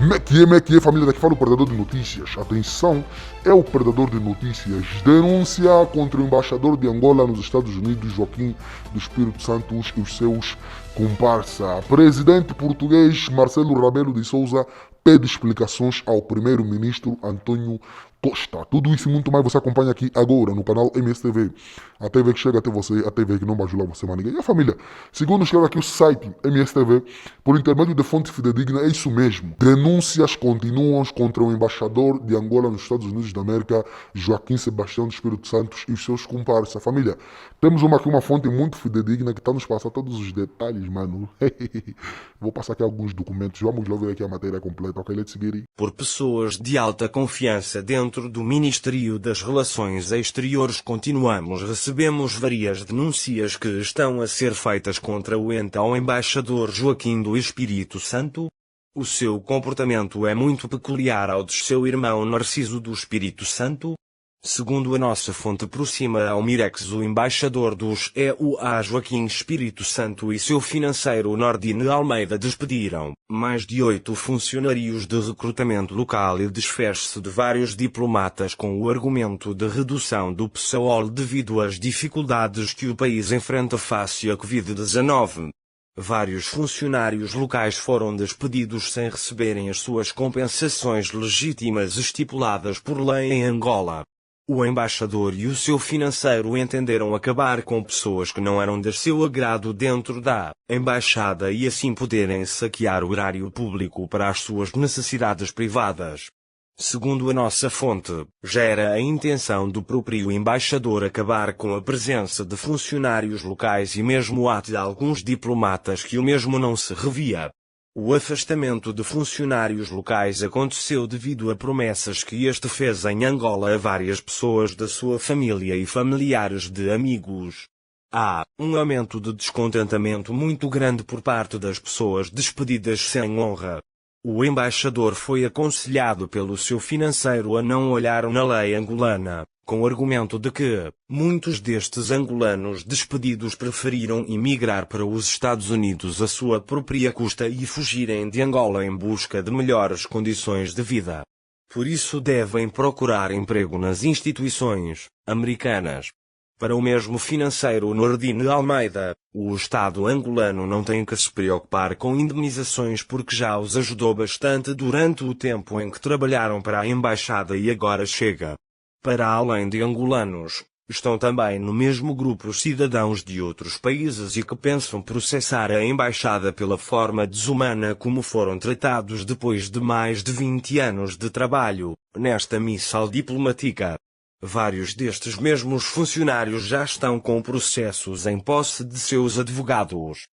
Como é que é, família? Daqui fala o Predador de Notícias. Atenção, é o Predador de Notícias. Denúncia contra o embaixador de Angola nos Estados Unidos, Joaquim do Espírito Santo e os seus comparsa. Presidente português Marcelo Rebelo de Sousa pede explicações ao primeiro-ministro António Costa. Tudo isso e muito mais você acompanha aqui agora no canal MSTV. A TV que chega até você, a TV que não bajula você, mas ninguém. E a família, segundo escreve aqui o site MSTV, por intermédio de fonte fidedigna, é isso mesmo. Denúncias continuam contra o embaixador de Angola nos Estados Unidos da América, Joaquim Sebastião do Espírito Santo e os seus comparsas. Família, temos aqui uma fonte muito fidedigna que está nos passando todos os detalhes, mano. Vou passar aqui alguns documentos. Vamos lá ver aqui a matéria completa. Ok, let's get it. Por pessoas de alta confiança dentro do Ministério das Relações Exteriores recebemos várias denúncias que estão a ser feitas contra o então embaixador Joaquim do Espírito Santo. O seu comportamento é muito peculiar ao de seu irmão Narciso do Espírito Santo. Segundo a nossa fonte próxima ao Mirex, o embaixador dos EUA Joaquim Espírito Santo e seu financeiro Nordine Almeida despediram mais de 8 funcionários de recrutamento local e desfez-se de vários diplomatas com o argumento de redução do pessoal devido às dificuldades que o país enfrenta face à Covid-19. Vários funcionários locais foram despedidos sem receberem as suas compensações legítimas estipuladas por lei em Angola. O embaixador e o seu financeiro entenderam acabar com pessoas que não eram de seu agrado dentro da embaixada e assim poderem saquear o erário público para as suas necessidades privadas. Segundo a nossa fonte, já era a intenção do próprio embaixador acabar com a presença de funcionários locais e mesmo há de alguns diplomatas que o mesmo não se revia. O afastamento de funcionários locais aconteceu devido a promessas que este fez em Angola a várias pessoas da sua família e familiares de amigos. Há um aumento de descontentamento muito grande por parte das pessoas despedidas sem honra. O embaixador foi aconselhado pelo seu financeiro a não olhar na lei angolana, com o argumento de que muitos destes angolanos despedidos preferiram emigrar para os Estados Unidos à sua própria custa e fugirem de Angola em busca de melhores condições de vida. Por isso devem procurar emprego nas instituições americanas. Para o mesmo financeiro Nordine Almeida, o Estado angolano não tem que se preocupar com indemnizações porque já os ajudou bastante durante o tempo em que trabalharam para a embaixada e agora chega. Para além de angolanos, estão também no mesmo grupo os cidadãos de outros países e que pensam processar a embaixada pela forma desumana como foram tratados depois de mais de 20 anos de trabalho nesta missão diplomática. Vários destes mesmos funcionários já estão com processos em posse de seus advogados.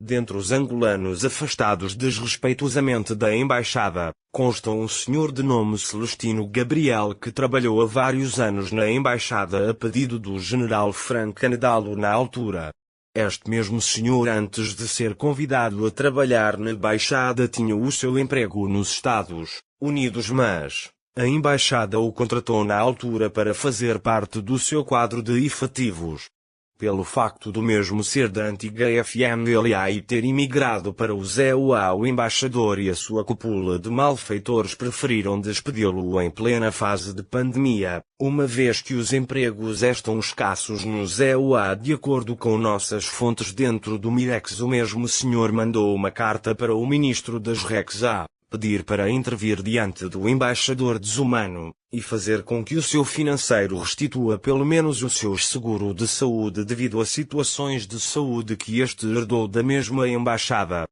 Dentre os angolanos afastados desrespeitosamente da embaixada, consta um senhor de nome Celestino Gabriel que trabalhou há vários anos na embaixada a pedido do general Frank Canedalo na altura. Este mesmo senhor, antes de ser convidado a trabalhar na embaixada, tinha o seu emprego nos Estados Unidos, mas a embaixada o contratou na altura para fazer parte do seu quadro de efetivos. Pelo facto do mesmo ser da antiga FMLA e ter imigrado para os EUA, o embaixador e a sua cúpula de malfeitores preferiram despedi-lo em plena fase de pandemia, uma vez que os empregos estão escassos nos EUA. De acordo com nossas fontes dentro do Mirex, o mesmo senhor mandou uma carta para o ministro das RECs a pedir para intervir diante do embaixador desumano, e fazer com que o seu financeiro restitua pelo menos o seu seguro de saúde devido a situações de saúde que este herdou da mesma embaixada.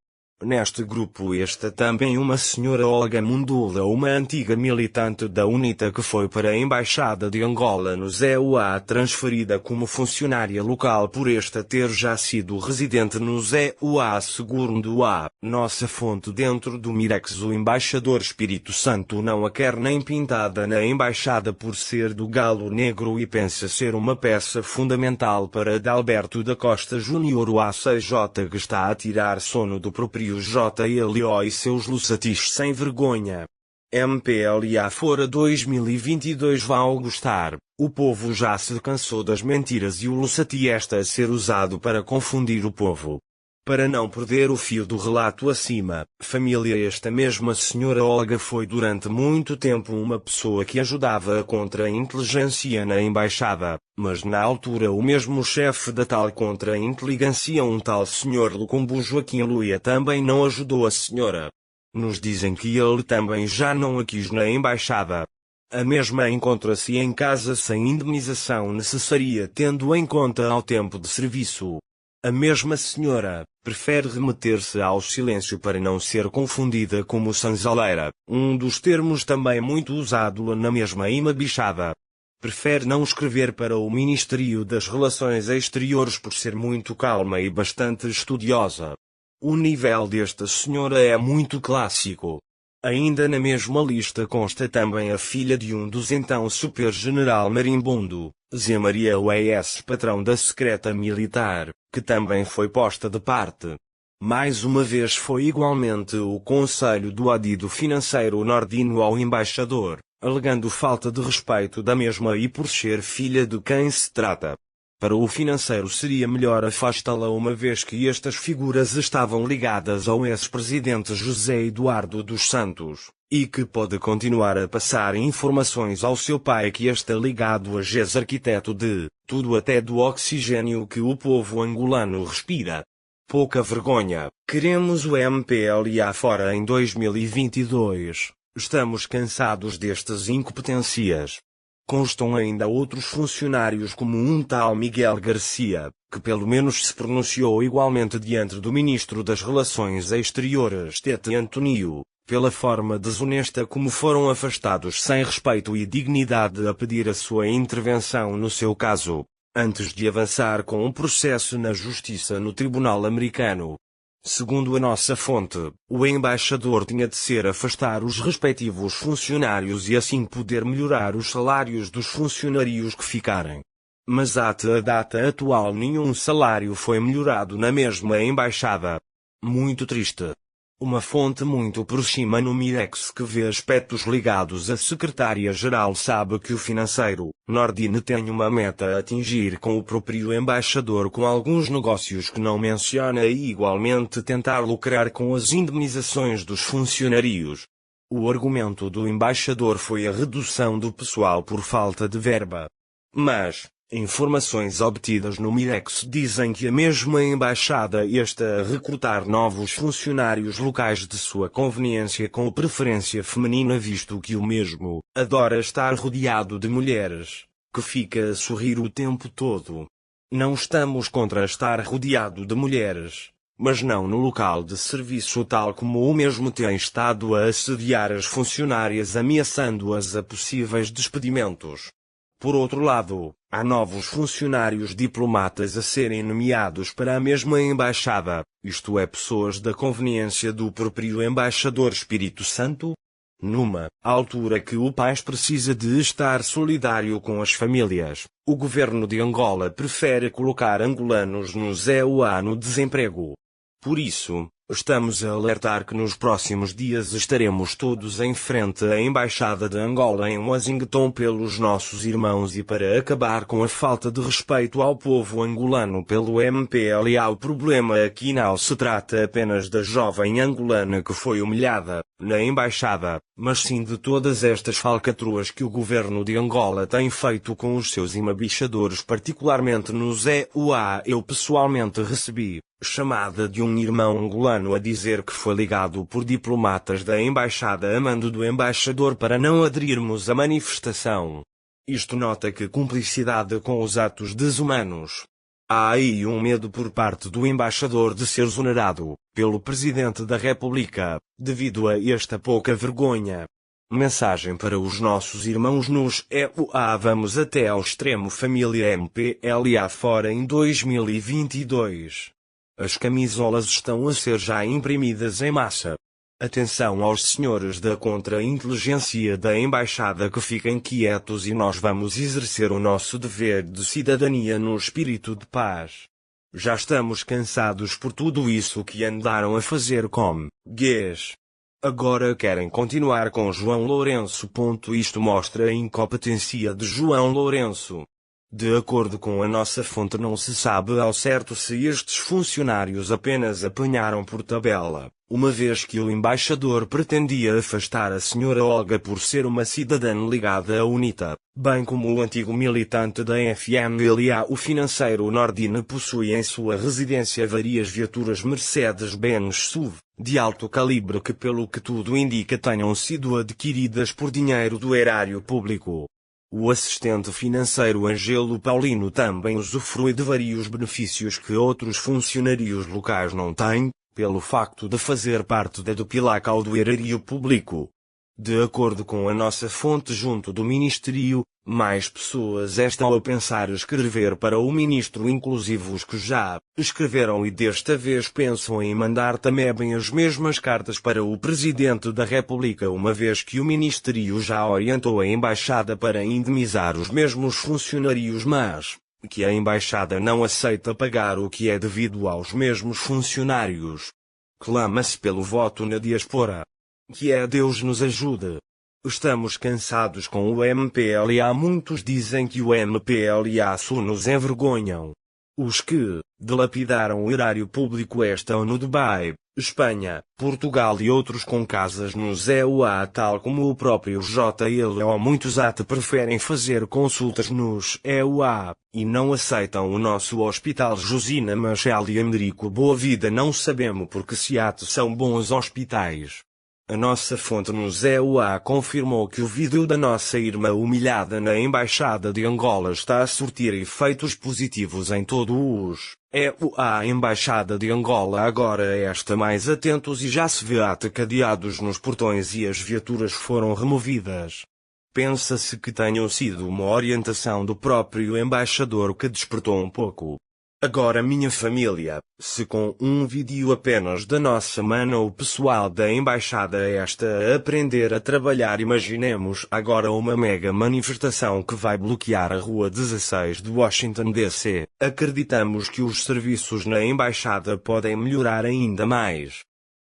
Neste grupo está também uma senhora Olga Mundula, uma antiga militante da UNITA que foi para a Embaixada de Angola nos EUA transferida como funcionária local por esta ter já sido residente nos EUA. Segundo a nossa fonte dentro do Mirex, o embaixador Espírito Santo não a quer nem pintada na embaixada por ser do Galo Negro e pensa ser uma peça fundamental para Adalberto da Costa Júnior, o ACJ, que está a tirar sono do próprio JLO e seus lusatis sem vergonha. MPLA fora 2022 vão gostar. O povo já se cansou das mentiras e o lussati está a ser usado para confundir o povo. Para não perder o fio do relato acima, família esta mesma senhora Olga foi durante muito tempo uma pessoa que ajudava a contra-inteligência na embaixada, mas na altura o mesmo chefe da tal contra-inteligência, um tal senhor Lucumbu Joaquim Luia, também não ajudou a senhora. Nos dizem que ele também já não a quis na embaixada. A mesma encontra-se em casa sem indemnização necessária tendo em conta ao tempo de serviço. A mesma senhora prefere remeter-se ao silêncio para não ser confundida como sanzaleira, um dos termos também muito usado na mesma embaixada. Prefere não escrever para o Ministério das Relações Exteriores por ser muito calma e bastante estudiosa. O nível desta senhora é muito clássico. Ainda na mesma lista consta também a filha de um dos então super-general marimbondo, Zé Maria U.S., patrão da secreta militar, que também foi posta de parte. Mais uma vez foi igualmente o Conselho do Adido Financeiro Nordino ao embaixador, alegando falta de respeito da mesma e por ser filha de quem se trata. Para o financeiro seria melhor afastá-la uma vez que estas figuras estavam ligadas ao ex-presidente José Eduardo dos Santos, e que pode continuar a passar informações ao seu pai que está ligado a ex-arquiteto de tudo até do oxigênio que o povo angolano respira. Pouca vergonha, queremos o MPLA fora em 2022, estamos cansados destas incompetências. Constam ainda outros funcionários como um tal Miguel Garcia, que pelo menos se pronunciou igualmente diante do Ministro das Relações Exteriores Tete António, pela forma desonesta como foram afastados sem respeito e dignidade a pedir a sua intervenção no seu caso, antes de avançar com um processo na justiça no tribunal americano. Segundo a nossa fonte, o embaixador tinha de ser afastar os respectivos funcionários e assim poder melhorar os salários dos funcionários que ficarem. Mas até a data atual nenhum salário foi melhorado na mesma embaixada. Muito triste. Uma fonte muito próxima no Mirex que vê aspectos ligados à secretária-geral sabe que o financeiro Nordine tem uma meta a atingir com o próprio embaixador com alguns negócios que não menciona e igualmente tentar lucrar com as indemnizações dos funcionários. O argumento do embaixador foi a redução do pessoal por falta de verba. Mas informações obtidas no Mirex dizem que a mesma embaixada está a recrutar novos funcionários locais de sua conveniência com preferência feminina visto que o mesmo adora estar rodeado de mulheres, que fica a sorrir o tempo todo. Não estamos contra estar rodeado de mulheres, mas não no local de serviço tal como o mesmo tem estado a assediar as funcionárias ameaçando-as a possíveis despedimentos. Por outro lado, há novos funcionários diplomatas a serem nomeados para a mesma embaixada, isto é pessoas da conveniência do próprio embaixador Espírito Santo. Numa altura que o país precisa de estar solidário com as famílias, o governo de Angola prefere colocar angolanos no ZEUA no desemprego. Por isso, estamos a alertar que nos próximos dias estaremos todos em frente à Embaixada de Angola em Washington pelos nossos irmãos e para acabar com a falta de respeito ao povo angolano pelo MPLA. O problema aqui não se trata apenas da jovem angolana que foi humilhada na Embaixada, mas sim de todas estas falcatruas que o governo de Angola tem feito com os seus embaixadores, particularmente no ZEUA. Eu pessoalmente recebi chamada de um irmão angolano a dizer que foi ligado por diplomatas da embaixada a mando do embaixador para não aderirmos à manifestação. Isto nota que cumplicidade com os atos desumanos. Há aí um medo por parte do embaixador de ser exonerado pelo Presidente da República, devido a esta pouca vergonha. Mensagem para os nossos irmãos nos EUA. Vamos até ao extremo. Família MPLA fora em 2022. As camisolas estão a ser já imprimidas em massa. Atenção aos senhores da contra-inteligência da embaixada que fiquem quietos e nós vamos exercer o nosso dever de cidadania no espírito de paz. Já estamos cansados por tudo isso que andaram a fazer com gays. Agora querem continuar com João Lourenço. Isto mostra a incompetência de João Lourenço. De acordo com a nossa fonte, não se sabe ao certo se estes funcionários apenas apanharam por tabela, uma vez que o embaixador pretendia afastar a senhora Olga por ser uma cidadã ligada à UNITA, bem como o antigo militante da FMLA. O financeiro Nordine possui em sua residência várias viaturas Mercedes-Benz SUV, de alto calibre que, pelo que tudo indica, tenham sido adquiridas por dinheiro do erário público. O assistente financeiro Angelo Paulino também usufrui de vários benefícios que outros funcionários locais não têm, pelo facto de fazer parte da Dupilacal do erário público. De acordo com a nossa fonte junto do Ministério, mais pessoas estão a pensar escrever para o Ministro, inclusive os que já escreveram e desta vez pensam em mandar também as mesmas cartas para o Presidente da República, uma vez que o Ministério já orientou a Embaixada para indemnizar os mesmos funcionários, mas que a Embaixada não aceita pagar o que é devido aos mesmos funcionários. Clama-se pelo voto na diaspora. Que Deus nos ajude. Estamos cansados com o MPLA. Muitos dizem que o MPLA só nos envergonham. Os que dilapidaram o erário público estão no Dubai, Espanha, Portugal e outros com casas nos EUA, tal como o próprio JLO. Muitos até preferem fazer consultas nos EUA, e não aceitam o nosso Hospital Josina Machel e Américo Boa-Vida. Não sabemos porque se são bons hospitais. A nossa fonte nos EUA confirmou que o vídeo da nossa irmã humilhada na Embaixada de Angola está a surtir efeitos positivos em todos os EUA. A Embaixada de Angola agora está mais atentos e já se vê cadeados nos portões e as viaturas foram removidas. Pensa-se que tenham sido uma orientação do próprio embaixador que despertou um pouco. Agora minha família, se com um vídeo apenas da nossa mano o pessoal da Embaixada está a aprender a trabalhar, imaginemos agora uma mega manifestação que vai bloquear a Rua 16 de Washington DC. Acreditamos que os serviços na Embaixada podem melhorar ainda mais.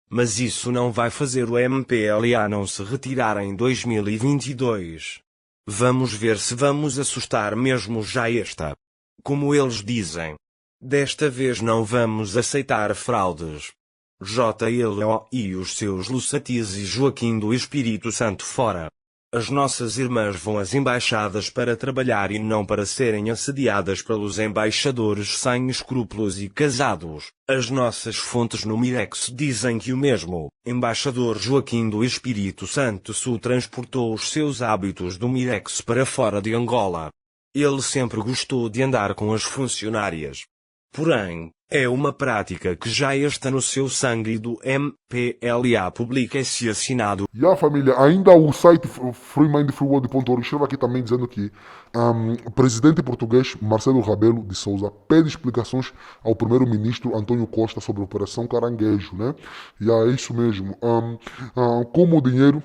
Mas isso não vai fazer o MPLA não se retirar em 2022. Vamos ver se vamos assustar mesmo já esta. Como eles dizem. Desta vez não vamos aceitar fraudes. JLO e os seus Lusatis e Joaquim do Espírito Santo fora. As nossas irmãs vão às embaixadas para trabalhar e não para serem assediadas pelos embaixadores sem escrúpulos e casados. As nossas fontes no Mirex dizem que o mesmo embaixador Joaquim do Espírito Santo transportou os seus hábitos do Mirex para fora de Angola. Ele sempre gostou de andar com as funcionárias. Porém, é uma prática que já está no seu sangue do MPLA. Publica-se assinado. E a família, ainda o site freemindfreeworld.org escreve aqui também dizendo que o presidente português Marcelo Rebelo de Sousa pede explicações ao primeiro-ministro António Costa sobre a Operação Caranguejo, né? E é isso mesmo. Como o dinheiro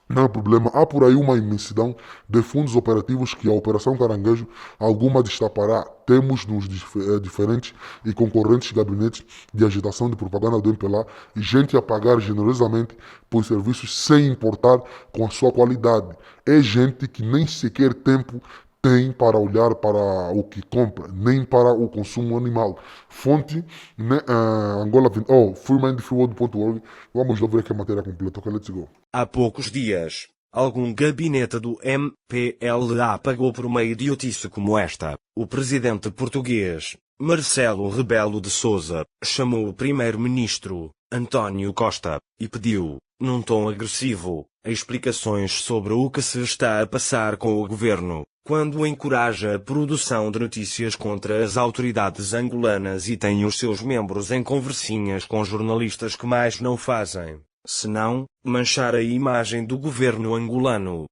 não é problema, há por aí uma imensidão de fundos operativos que a Operação Caranguejo alguma destapará. Temos nos diferentes e concorrentes gabinetes de agitação de propaganda do MPLA e gente a pagar generosamente por serviços sem importar com a sua qualidade. É gente que nem sequer tempo tem para olhar para o que compra, nem para o consumo animal. Fonte, né, Angola, freemindfreeworld.org. Vamos lá ver aqui a matéria completa. Ok, let's go. Há poucos dias, algum gabinete do MPLA pagou por uma idiotice como esta. O presidente português, Marcelo Rebelo de Sousa, chamou o primeiro-ministro, António Costa, e pediu, num tom agressivo, explicações sobre o que se está a passar com o governo, quando encoraja a produção de notícias contra as autoridades angolanas e tem os seus membros em conversinhas com jornalistas que mais não fazem, senão manchar a imagem do governo angolano.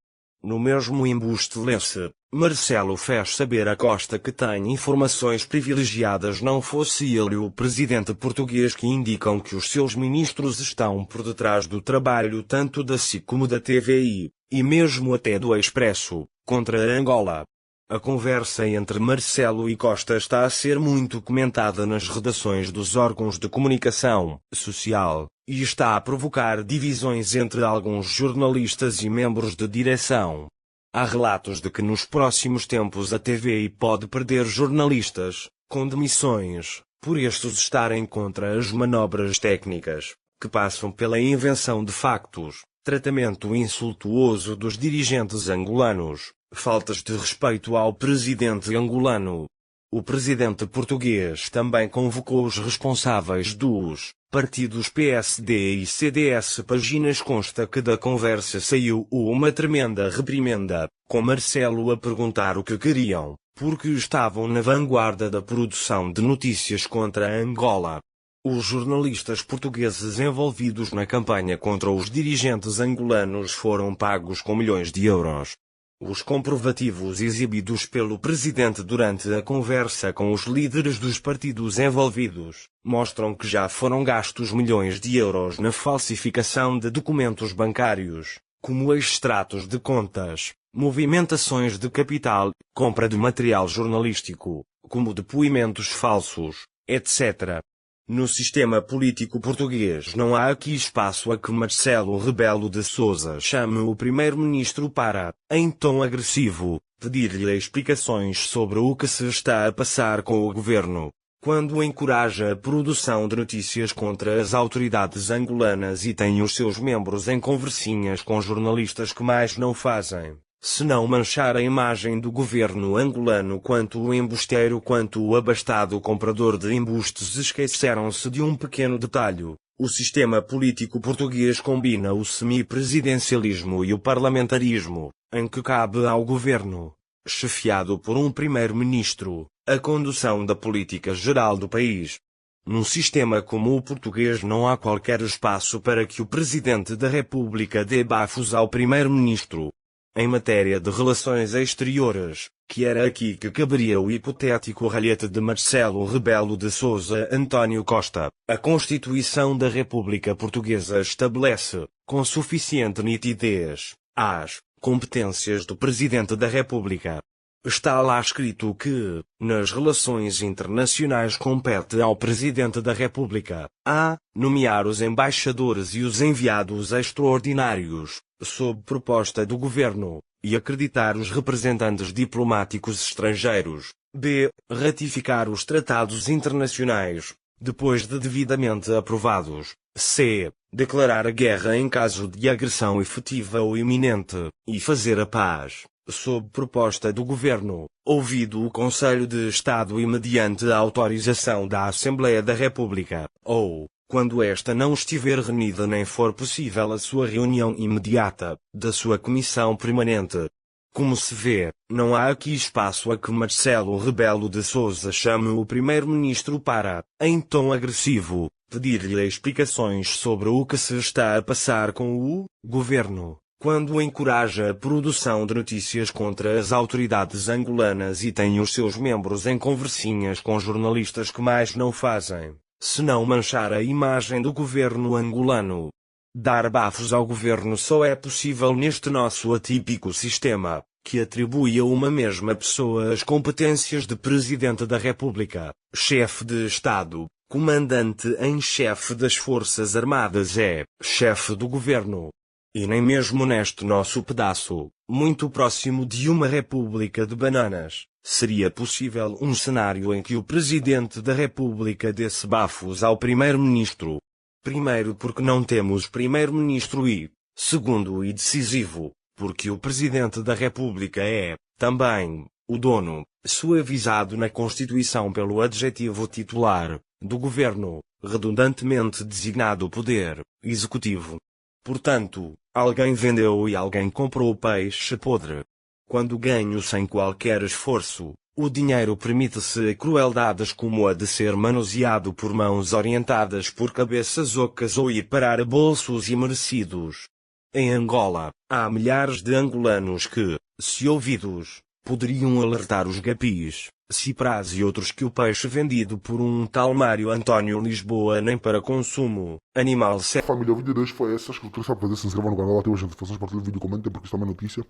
No mesmo embuste lê-se, Marcelo fez saber a Costa que tem informações privilegiadas, não fosse ele o presidente português, que indicam que os seus ministros estão por detrás do trabalho tanto da SIC como da TVI, e mesmo até do Expresso, contra a Angola. A conversa entre Marcelo e Costa está a ser muito comentada nas redações dos órgãos de comunicação social, e está a provocar divisões entre alguns jornalistas e membros de direção. Há relatos de que nos próximos tempos a TVI pode perder jornalistas, com demissões, por estes estarem contra as manobras técnicas, que passam pela invenção de factos, tratamento insultuoso dos dirigentes angolanos, faltas de respeito ao presidente angolano. O presidente português também convocou os responsáveis dos partidos PSD e CDS. Páginas consta que da conversa saiu uma tremenda reprimenda, com Marcelo a perguntar o que queriam, porque estavam na vanguarda da produção de notícias contra Angola. Os jornalistas portugueses envolvidos na campanha contra os dirigentes angolanos foram pagos com milhões de euros. Os comprovativos exibidos pelo presidente durante a conversa com os líderes dos partidos envolvidos mostram que já foram gastos milhões de euros na falsificação de documentos bancários, como extratos de contas, movimentações de capital, compra de material jornalístico, como depoimentos falsos, etc. No sistema político português não há aqui espaço a que Marcelo Rebelo de Sousa chame o primeiro-ministro para, em tom agressivo, pedir-lhe explicações sobre o que se está a passar com o governo, quando encoraja a produção de notícias contra as autoridades angolanas e tem os seus membros em conversinhas com jornalistas que mais não fazem, senão manchar a imagem do governo angolano quanto o embusteiro quanto o abastado comprador de embustes. Esqueceram-se de um pequeno detalhe: o sistema político português combina o semipresidencialismo e o parlamentarismo, em que cabe ao governo, chefiado por um primeiro-ministro, a condução da política geral do país. Num sistema como o português não há qualquer espaço para que o Presidente da República dê bafos ao primeiro-ministro. Em matéria de relações exteriores, que era aqui que caberia o hipotético ralhete de Marcelo Rebelo de Sousa António Costa, a Constituição da República Portuguesa estabelece, com suficiente nitidez, as competências do Presidente da República. Está lá escrito que, nas relações internacionais compete ao Presidente da República, a nomear os embaixadores e os enviados extraordinários, sob proposta do Governo, e acreditar os representantes diplomáticos estrangeiros, b. ratificar os tratados internacionais, depois de devidamente aprovados, c. declarar a guerra em caso de agressão efetiva ou iminente, e fazer a paz, sob proposta do Governo, ouvido o Conselho de Estado e mediante a autorização da Assembleia da República, ou, quando esta não estiver reunida nem for possível a sua reunião imediata, da sua comissão permanente. Como se vê, não há aqui espaço a que Marcelo Rebelo de Sousa chame o primeiro-ministro para, em tom agressivo, pedir-lhe explicações sobre o que se está a passar com o governo, quando encoraja a produção de notícias contra as autoridades angolanas e tem os seus membros em conversinhas com jornalistas que mais não fazem, senão manchar a imagem do governo angolano. Dar bafos ao governo só é possível neste nosso atípico sistema, que atribui a uma mesma pessoa as competências de Presidente da República, chefe de Estado, comandante em chefe das Forças Armadas chefe do governo. E nem mesmo neste nosso pedaço, muito próximo de uma república de bananas, seria possível um cenário em que o Presidente da República desse bafos ao Primeiro-Ministro. Primeiro porque não temos Primeiro-Ministro e, segundo e decisivo, porque o Presidente da República é, também, o dono, suavizado na Constituição pelo adjetivo titular, do Governo, redundantemente designado Poder Executivo. Portanto, alguém vendeu e alguém comprou o peixe podre. Quando ganho sem qualquer esforço, o dinheiro permite-se crueldades como a de ser manuseado por mãos orientadas por cabeças ocas ou ir parar a bolsos imerecidos. Em Angola, há milhares de angolanos que, se ouvidos, poderiam alertar os gapis, Cipras e outros que o peixe vendido por um tal Mário António Lisboa nem para consumo, animal Família, o vídeo de hoje foi esse. Acho que vocês sabem fazer, se inscrevam no canal, ativem as notificações, partilhem o vídeo, comentem, porque isto também é notícia.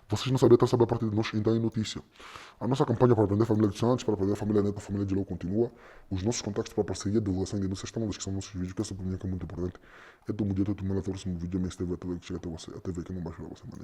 Vocês não sabiam, estão a saber a partir de nós, então é notícia. A nossa campanha para aprender a família de Santos, para aprender a família Neto, a família de Lou continua. Os nossos contactos para parceria, divulgação e denúncias estão na descrição dos nossos vídeos, que essa opinião que é muito importante. É do dia, todo mundo, até o próximo vídeo, a minha TV, que chega até você, a TV que não baixa para você, mano.